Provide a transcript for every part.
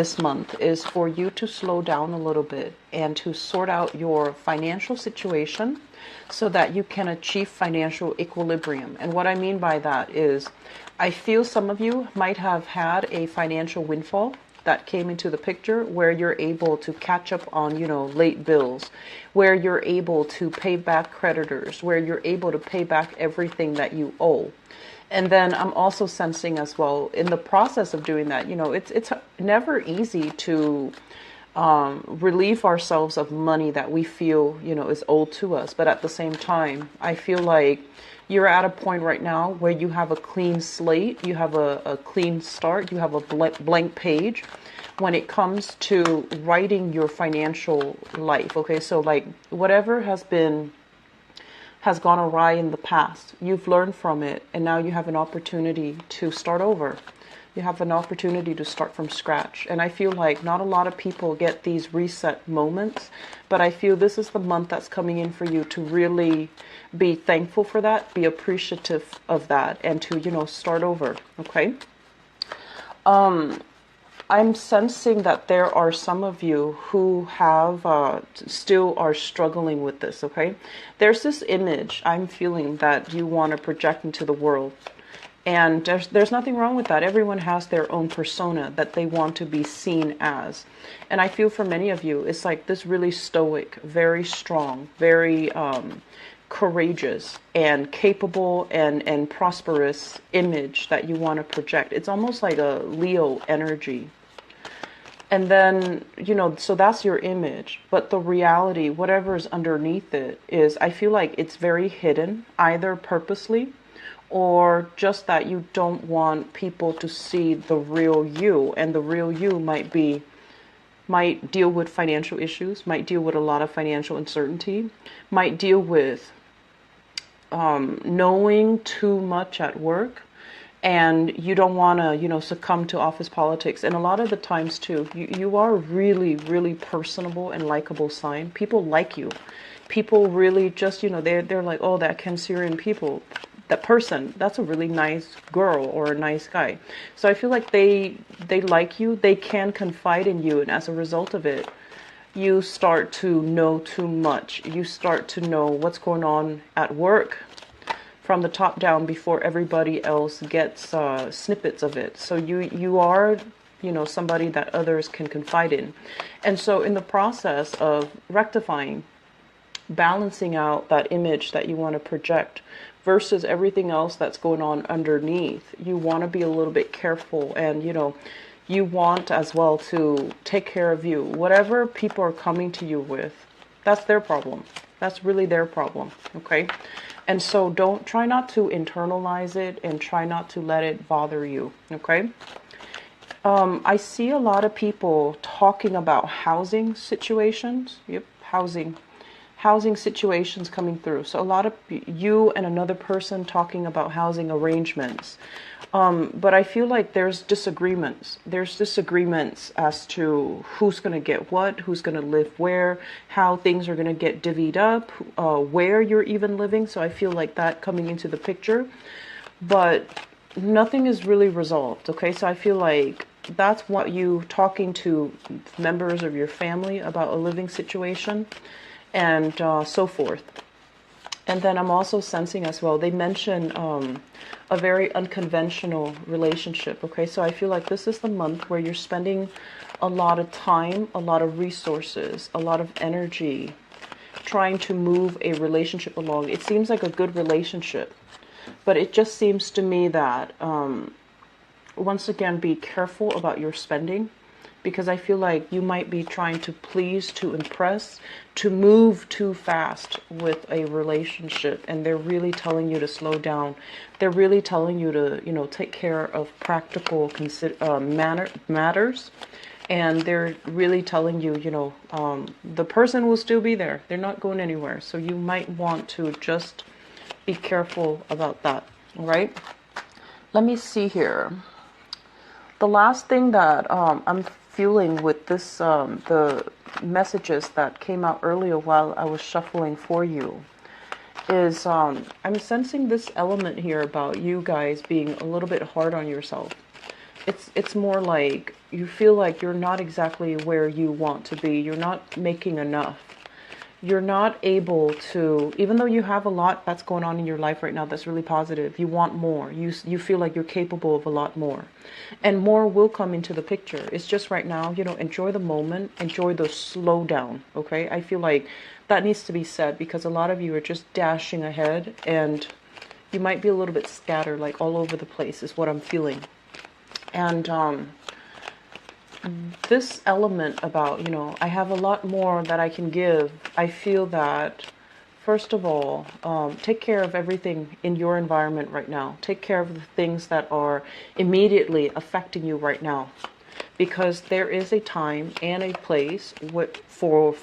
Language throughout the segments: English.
this month is for you to slow down a little bit and to sort out your financial situation so that you can achieve financial equilibrium. And what I mean by that is, I feel some of you might have had a financial windfall that came into the picture where you're able to catch up on, late bills, where you're able to pay back creditors, where you're able to pay back everything that you owe. And then I'm also sensing as well, in the process of doing that, it's never easy to relieve ourselves of money that we feel, is owed to us. But at the same time, I feel like you're at a point right now where you have a clean slate, you have a clean start, you have a blank page when it comes to writing your financial life. Okay, so like whatever has gone awry in the past, you've learned from it, and now you have an opportunity to start over. You have an opportunity to start from scratch. And I feel like not a lot of people get these reset moments, but I feel this is the month that's coming in for you to really be thankful for that, be appreciative of that, and to, start over. Okay. I'm sensing that there are some of you who have still are struggling with this. Okay. There's this image I'm feeling that you want to project into the world. And there's nothing wrong with that. Everyone has their own persona that they want to be seen as. And I feel for many of you, it's like this really stoic, very strong, very courageous and capable and prosperous image that you want to project. It's almost like a Leo energy. And then, so that's your image. But the reality, whatever is underneath it is, I feel like it's very hidden, either purposely or just that you don't want people to see the real you. And the real you might deal with financial issues, might deal with a lot of financial uncertainty, might deal with knowing too much at work, and you don't want to, succumb to office politics. And a lot of the times too, you are really, really personable and likable sign. People like you. People really just, they're like, oh, that Cancerian people, that person, that's a really nice girl or a nice guy. So I feel like they like you, they can confide in you, and as a result of it, you start to know too much. You start to know what's going on at work from the top down before everybody else gets snippets of it. So you are, somebody that others can confide in. And so in the process of rectifying, balancing out that image that you want to project versus everything else that's going on underneath, you want to be a little bit careful, and you want as well to take care of you. Whatever people are coming to you with, that's their problem. That's really their problem. Okay. And so try not to internalize it, and try not to let it bother you. Okay. I see a lot of people talking about housing situations. Yep. Housing situations coming through. So a lot of you and another person talking about housing arrangements. But I feel like there's disagreements. There's disagreements as to who's going to get what, who's going to live where, how things are going to get divvied up, where you're even living. So I feel like that coming into the picture. But nothing is really resolved. Okay, so I feel like that's what you talking to members of your family about a living situation, and so forth. And then I'm also sensing as well, they mention a very unconventional relationship. Okay, so I feel like this is the month where you're spending a lot of time, a lot of resources, a lot of energy trying to move a relationship along. It seems like a good relationship, but it just seems to me that once again, be careful about your spending, because I feel like you might be trying to please, to impress, to move too fast with a relationship, and they're really telling you to slow down. They're really telling you to, take care of practical matters, and they're really telling you, the person will still be there. They're not going anywhere. So you might want to just be careful about that. All right. Let me see here. The last thing that I'm feeling with this, the messages that came out earlier while I was shuffling for you, is I'm sensing this element here about you guys being a little bit hard on yourself. It's more like you feel like you're not exactly where you want to be. You're not making enough. You're not able to, even though you have a lot that's going on in your life right now that's really positive, you want more. You feel like you're capable of a lot more. And more will come into the picture. It's just right now, enjoy the moment, enjoy the slowdown, okay? I feel like that needs to be said because a lot of you are just dashing ahead and you might be a little bit scattered, like all over the place is what I'm feeling. And this element about, I have a lot more that I can give. I feel that, first of all, take care of everything in your environment right now. Take care of the things that are immediately affecting you right now. Because there is a time and a place for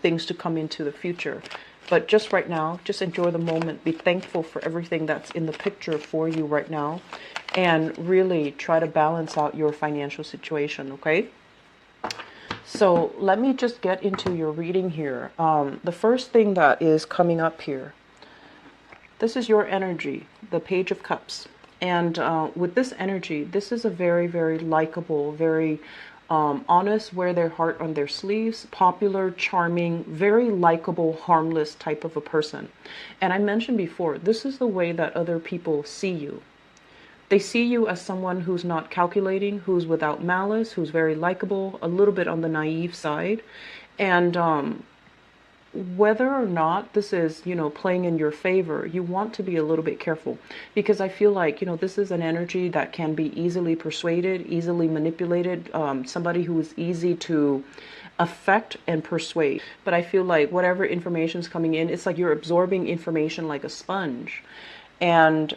things to come into the future. But just right now, just enjoy the moment. Be thankful for everything that's in the picture for you right now. And really try to balance out your financial situation, okay? So let me just get into your reading here. The first thing that is coming up here, this is your energy, the Page of Cups. And with this energy, this is a very, very likable, very honest, wear their heart on their sleeves, popular, charming, very likable, harmless type of a person. And I mentioned before, this is the way that other people see you. They see you as someone who's not calculating, who's without malice, who's very likable, a little bit on the naive side. And whether or not this is, playing in your favor, you want to be a little bit careful. Because I feel like, this is an energy that can be easily persuaded, easily manipulated, somebody who is easy to affect and persuade. But I feel like whatever information is coming in, it's like you're absorbing information like a sponge. And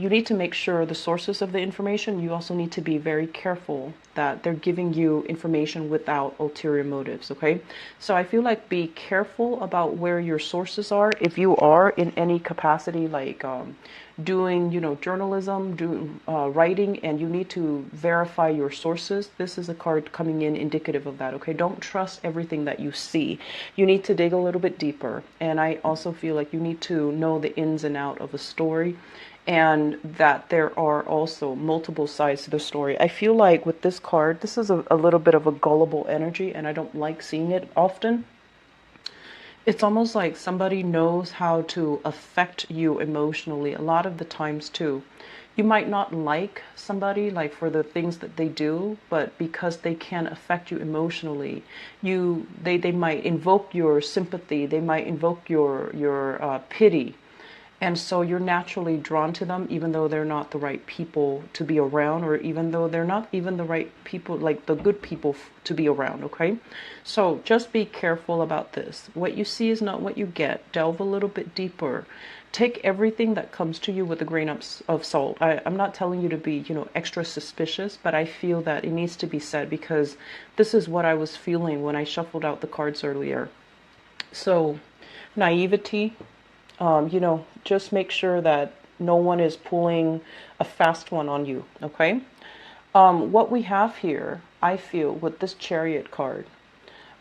you need to make sure the sources of the information, you also need to be very careful that they're giving you information without ulterior motives, okay? So I feel like be careful about where your sources are. If you are in any capacity, like doing, journalism, doing writing, and you need to verify your sources, this is a card coming in indicative of that, okay? Don't trust everything that you see. You need to dig a little bit deeper. And I also feel like you need to know the ins and out of a story, and that there are also multiple sides to the story. I feel like with this card, this is a little bit of a gullible energy, and I don't like seeing it often. It's almost like somebody knows how to affect you emotionally a lot of the times too. You might not like somebody like for the things that they do, but because they can affect you emotionally, they might invoke your sympathy, they might invoke your pity. And so you're naturally drawn to them, even though they're not the right people to be around, or even though they're not even the right people, like the good people to be around, okay? So just be careful about this. What you see is not what you get. Delve a little bit deeper. Take everything that comes to you with a grain of salt. I'm not telling you to be, extra suspicious, but I feel that it needs to be said because this is what I was feeling when I shuffled out the cards earlier. So, naivety. Just make sure that no one is pulling a fast one on you, okay? What we have here, I feel, with this Chariot card,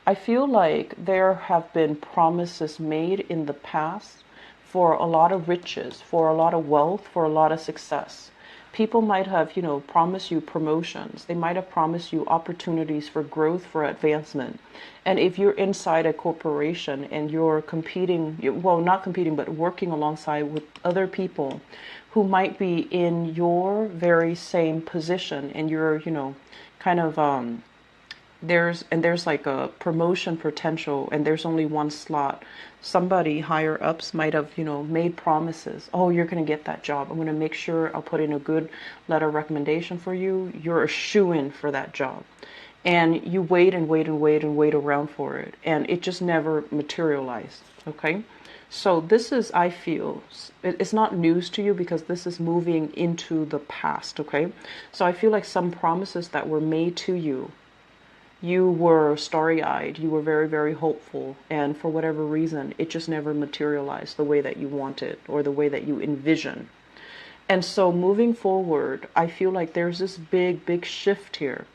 I feel like there have been promises made in the past for a lot of riches, for a lot of wealth, for a lot of success. People might have, promised you promotions. They might have promised you opportunities for growth, for advancement. And if you're inside a corporation and you're competing, well, not competing, but working alongside with other people who might be in your very same position, and you're, kind of, there's like a promotion potential and there's only one slot. Somebody higher ups might have, made promises. Oh, you're going to get that job. I'm going to make sure I'll put in a good letter of recommendation for you. You're a shoo-in for that job. And you wait and wait and wait and wait around for it. And it just never materialized. Okay. So this is, I feel, it's not news to you because this is moving into the past. Okay. So I feel like some promises that were made to you, you were starry-eyed, you were very, very hopeful, and for whatever reason, it just never materialized the way that you wanted or the way that you envision. And so moving forward, I feel like there's this big, big shift here.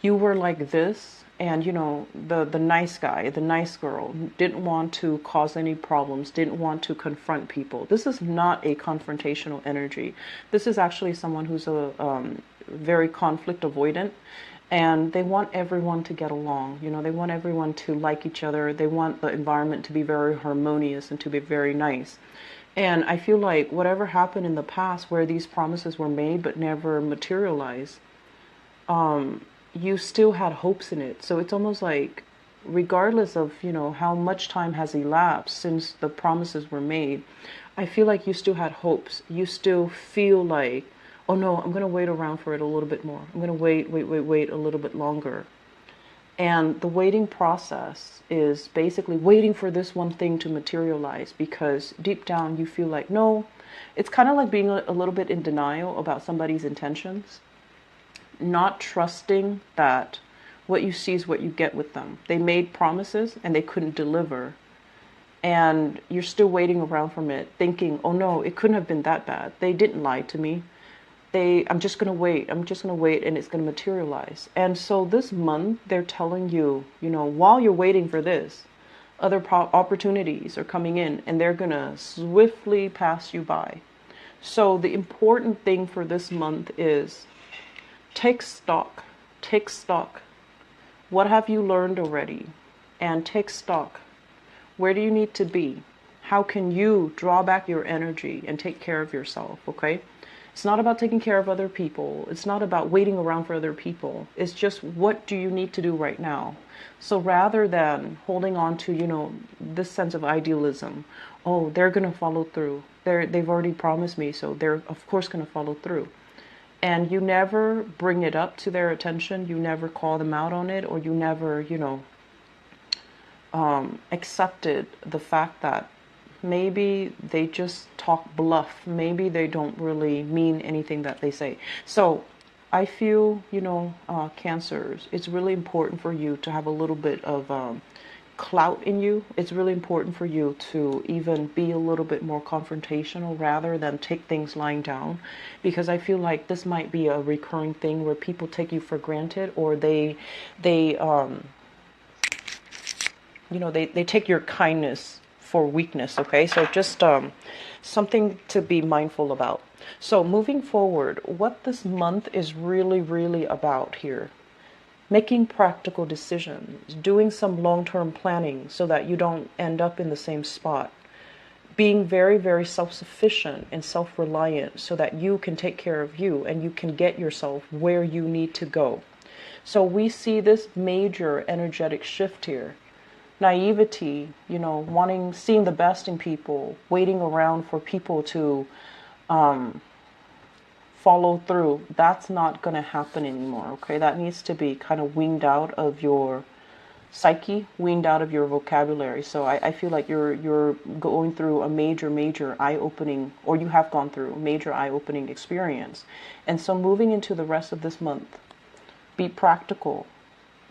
You were like this, And, you know, the nice guy, the nice girl, didn't want to cause any problems, didn't want to confront people. This is not a confrontational energy. This is actually someone who's a very conflict avoidant, and they want everyone to get along. You know, they want everyone to like each other. They want the environment to be very harmonious and to be very nice. And I feel like whatever happened in the past where these promises were made but never materialized, you still had hopes in it. So it's almost like, regardless of, you know, how much time has elapsed since the promises were made, I feel like you still had hopes. You still feel like, oh no, I'm going to wait around for it a little bit more. I'm going to wait a little bit longer. And the waiting process is basically waiting for this one thing to materialize, because deep down you feel like, no, it's kind of like being a little bit in denial about somebody's intentions, not trusting that what you see is what you get with them. They made promises and they couldn't deliver. And you're still waiting around from it, thinking, oh no, it couldn't have been that bad. They didn't lie to me. I'm just going to wait. I'm just going to wait, and it's going to materialize. And so this month, they're telling you, you know, while you're waiting for this, other opportunities are coming in, and they're going to swiftly pass you by. So the important thing for this month is take stock. Take stock. What have you learned already? And take stock. Where do you need to be? How can you draw back your energy and take care of yourself, okay? It's not about taking care of other people. It's not about waiting around for other people. It's just, what do you need to do right now? So rather than holding on to, you know, this sense of idealism, oh, they're going to follow through. They've already promised me, so they're of course going to follow through. And you never bring it up to their attention. You never call them out on it, or you never, you know, accepted the fact that maybe they just talk bluff. Maybe they don't really mean anything that they say. So I feel, you know, Cancers, it's really important for you to have a little bit of clout in you. It's really important for you to even be a little bit more confrontational rather than take things lying down, because I feel like this might be a recurring thing where people take you for granted, or they you know, they take your kindness for weakness. Okay, so just something to be mindful about. So moving forward, what this month is really about here: making practical decisions, doing some long-term planning so that you don't end up in the same spot, being very self-sufficient and self-reliant so that you can take care of you and you can get yourself where you need to go. So we see this major energetic shift here. Naivety, you know, seeing the best in people, waiting around for people to follow through. That's not going to happen anymore. Okay, that needs to be kind of weaned out of your psyche, weaned out of your vocabulary. So I feel like you're going through a major eye-opening, or you have gone through a major eye-opening experience. And so moving into the rest of this month, be practical.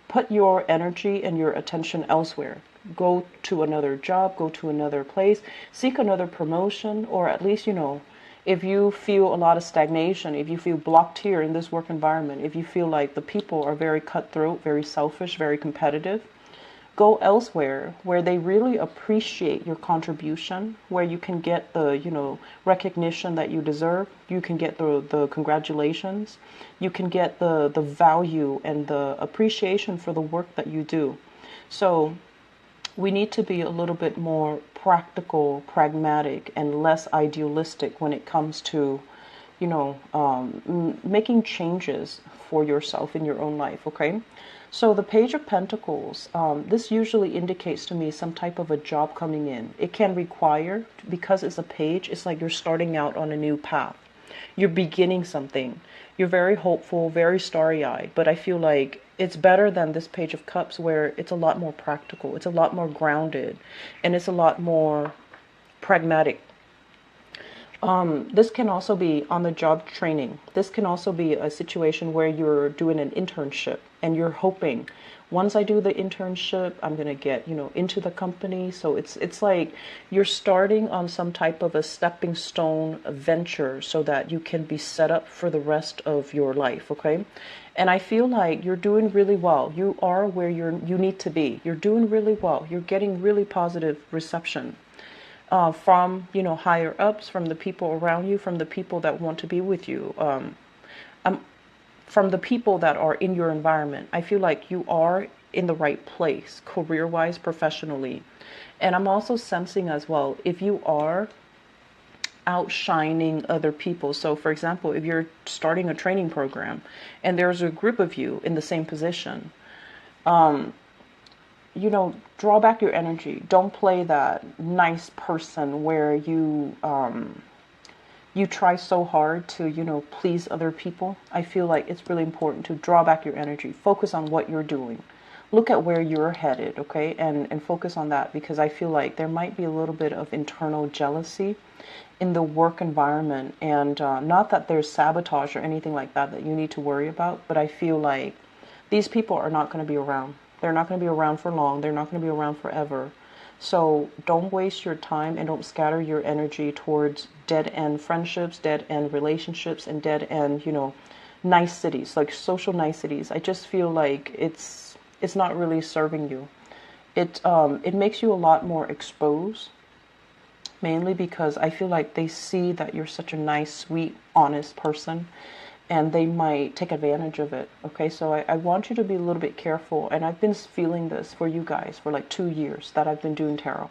Put your energy and your attention elsewhere. Go to another job, go to another place, seek another promotion, or at least, you know, if you feel a lot of stagnation, if you feel blocked here in this work environment, if you feel like the people are very cutthroat, very selfish, very competitive, go elsewhere where they really appreciate your contribution, where you can get the, you know, recognition that you deserve. You can get the congratulations. You can get the value and the appreciation for the work that you do. So we need to be a little bit more practical, pragmatic, and less idealistic when it comes to, you know, making changes for yourself in your own life, okay? So the Page of Pentacles, this usually indicates to me some type of a job coming in. It can require, because it's a page, it's like you're starting out on a new path. You're beginning something. You're very hopeful, very starry-eyed, but I feel like it's better than this Page of Cups, where it's a lot more practical, it's a lot more grounded, and it's a lot more pragmatic. This can also be on the job training. This can also be a situation where you're doing an internship and you're hoping, once I do the internship, I'm going to get, you know, into the company. So it's like you're starting on some type of a stepping stone venture so that you can be set up for the rest of your life, okay? And I feel like you're doing really well. You are where you need to be. You're doing really well. You're getting really positive reception from, higher ups, from the people around you, from the people that want to be with you, from the people that are in your environment. I feel like you are in the right place, career-wise, professionally. And I'm also sensing as well, if you are outshining other people. So for example, if you're starting a training program and there's a group of you in the same position, draw back your energy. Don't play that nice person where you try so hard to, please other people. I feel like it's really important to draw back your energy. Focus on what you're doing. Look at where you're headed, okay? And focus on that, because I feel like there might be a little bit of internal jealousy in the work environment. And not that there's sabotage or anything like that you need to worry about, but I feel like these people are not going to be around. They're not going to be around for long. They're not going to be around forever. So don't waste your time and don't scatter your energy towards dead-end friendships, dead-end relationships, and dead-end, niceties, like social niceties. I just feel like it's not really serving you. It makes you a lot more exposed, mainly because I feel like they see that you're such a nice, sweet, honest person, and they might take advantage of it. Okay, so I want you to be a little bit careful. And I've been feeling this for you guys for like 2 years that I've been doing tarot.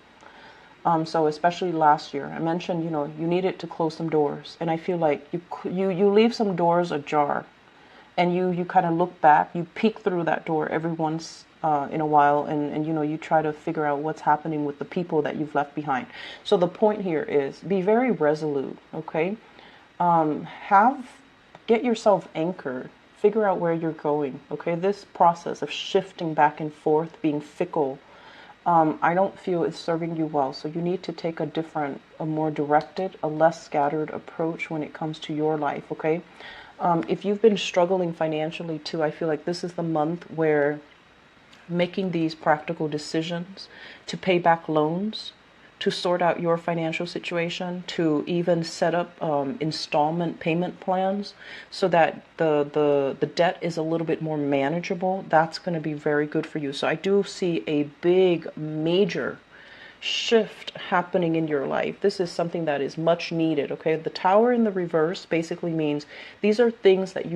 So especially last year, I mentioned, you needed to close some doors, and I feel like you leave some doors ajar, and you kind of look back, you peek through that door every once in a while, and you try to figure out what's happening with the people that you've left behind. So the point here is be very resolute. Okay, get yourself anchored. Figure out where you're going. Okay, this process of shifting back and forth, being fickle, I don't feel it's serving you well. So you need to take a more directed, a less scattered approach when it comes to your life. Okay, if you've been struggling financially too, I feel like this is the month where making these practical decisions to pay back loans, to sort out your financial situation, to even set up installment payment plans so that the debt is a little bit more manageable. That's going to be very good for you. So I do see a big, major shift happening in your life. This is something that is much needed. Okay, the Tower in the reverse basically means these are things that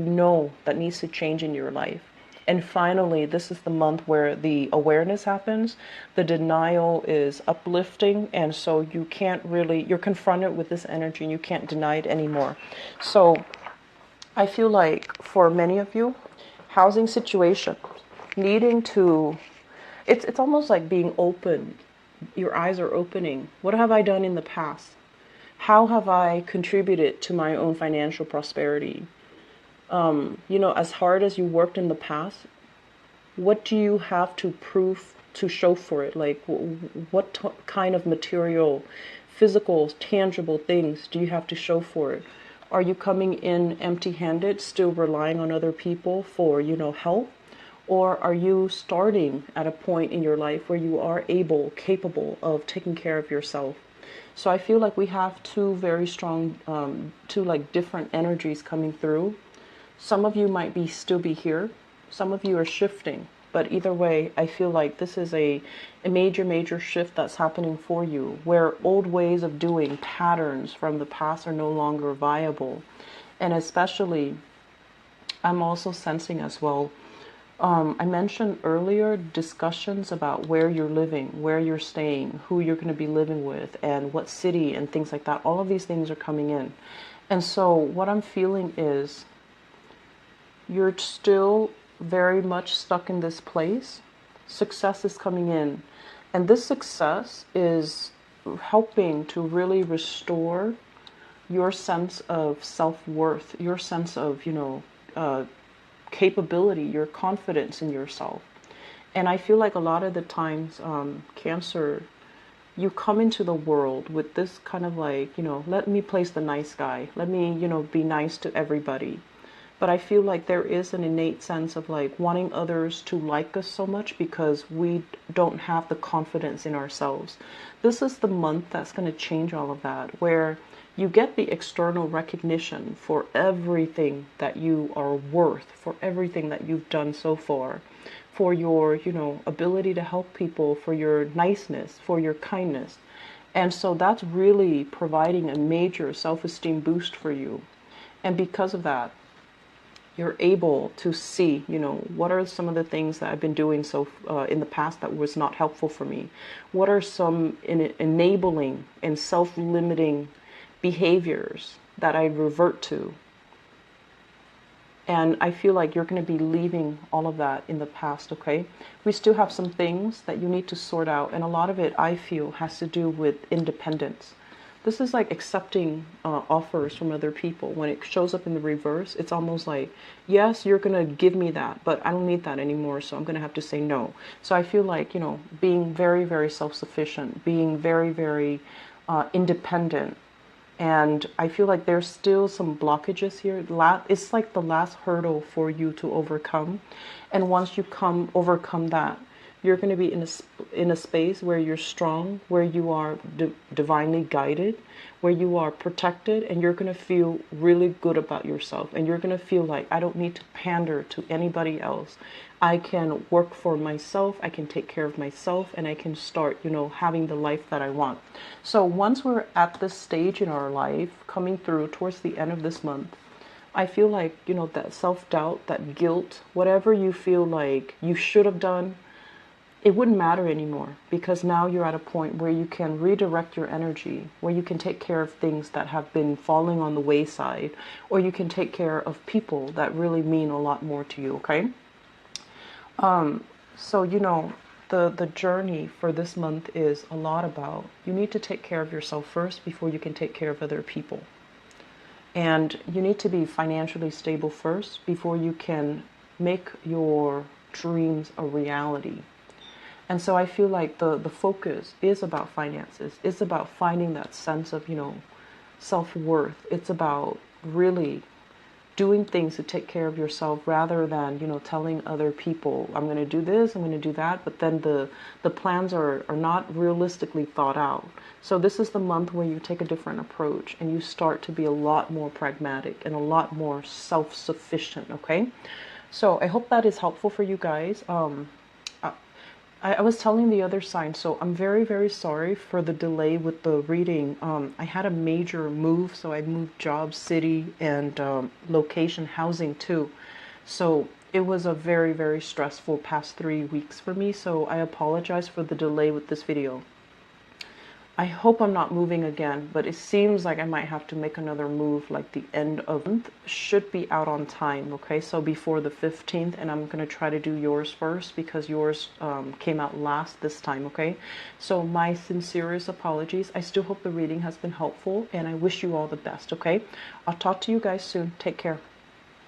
that needs to change in your life. And finally, this is the month where the awareness happens. The denial is uplifting. And so you're confronted with this energy and you can't deny it anymore. So I feel like for many of you, housing situation, it's almost like being open. Your eyes are opening. What have I done in the past? How have I contributed to my own financial prosperity? As hard as you worked in the past, what do you have to prove to show for it? Like, what kind of material, physical, tangible things do you have to show for it? Are you coming in empty-handed, still relying on other people for, help? Or are you starting at a point in your life where you are capable of taking care of yourself? So I feel like we have two very strong, different energies coming through. Some of you might still be here. Some of you are shifting. But either way, I feel like this is a major, major shift that's happening for you, where old ways of doing, patterns from the past are no longer viable. And especially, I'm also sensing as well, I mentioned earlier discussions about where you're living, where you're staying, who you're going to be living with, and what city and things like that. All of these things are coming in. And so what I'm feeling is you're still very much stuck in this place. Success is coming in. And this success is helping to really restore your sense of self-worth, your sense of, capability, your confidence in yourself. And I feel like a lot of the times, Cancer, you come into the world with this kind of like, let me place the nice guy. Let me, be nice to everybody. But I feel like there is an innate sense of like wanting others to like us so much because we don't have the confidence in ourselves. This is the month that's going to change all of that, where You get the external recognition for everything that you are worth, for everything that you've done so far, for your, ability to help people, for your niceness, for your kindness. And so that's really providing a major self-esteem boost for you. And because of that, you're able to see, what are some of the things that I've been doing in the past that was not helpful for me? What are some enabling and self-limiting behaviors that I revert to? And I feel like you're going to be leaving all of that in the past, okay? We still have some things that you need to sort out, and a lot of it, I feel, has to do with independence. This is like accepting offers from other people. When it shows up in the reverse, it's almost like, yes, you're going to give me that, but I don't need that anymore, so I'm going to have to say no. So I feel like, being very, very self-sufficient, being very, very independent. And I feel like there's still some blockages here. It's like the last hurdle for you to overcome. And once you overcome that, you're going to be in a space where you're strong, where you are divinely guided, where you are protected, and you're going to feel really good about yourself. And you're going to feel like, I don't need to pander to anybody else. I can work for myself, I can take care of myself, and I can start, having the life that I want. So once we're at this stage in our life, coming through towards the end of this month, I feel like, that self-doubt, that guilt, whatever you feel like you should have done, it wouldn't matter anymore, because now you're at a point where you can redirect your energy, where you can take care of things that have been falling on the wayside, or you can take care of people that really mean a lot more to you, okay? So, the journey for this month is a lot about, you need to take care of yourself first before you can take care of other people. And you need to be financially stable first before you can make your dreams a reality. And so I feel like the focus is about finances. It's about finding that sense of, self-worth. It's about really doing things to take care of yourself rather than, telling other people, I'm going to do this, I'm going to do that. But then the plans are not realistically thought out. So this is the month where you take a different approach and you start to be a lot more pragmatic and a lot more self-sufficient, okay? So I hope that is helpful for you guys. I was telling the other sign, so I'm very, very sorry for the delay with the reading. I had a major move, so I moved job, city, and location, housing too. So it was a very, very stressful past 3 weeks for me, so I apologize for the delay with this video. I hope I'm not moving again, but it seems like I might have to make another move like the end of the month. Should be out on time, okay? So before the 15th, and I'm going to try to do yours first because yours came out last this time, okay? So my sincerest apologies. I still hope the reading has been helpful, and I wish you all the best, okay? I'll talk to you guys soon. Take care.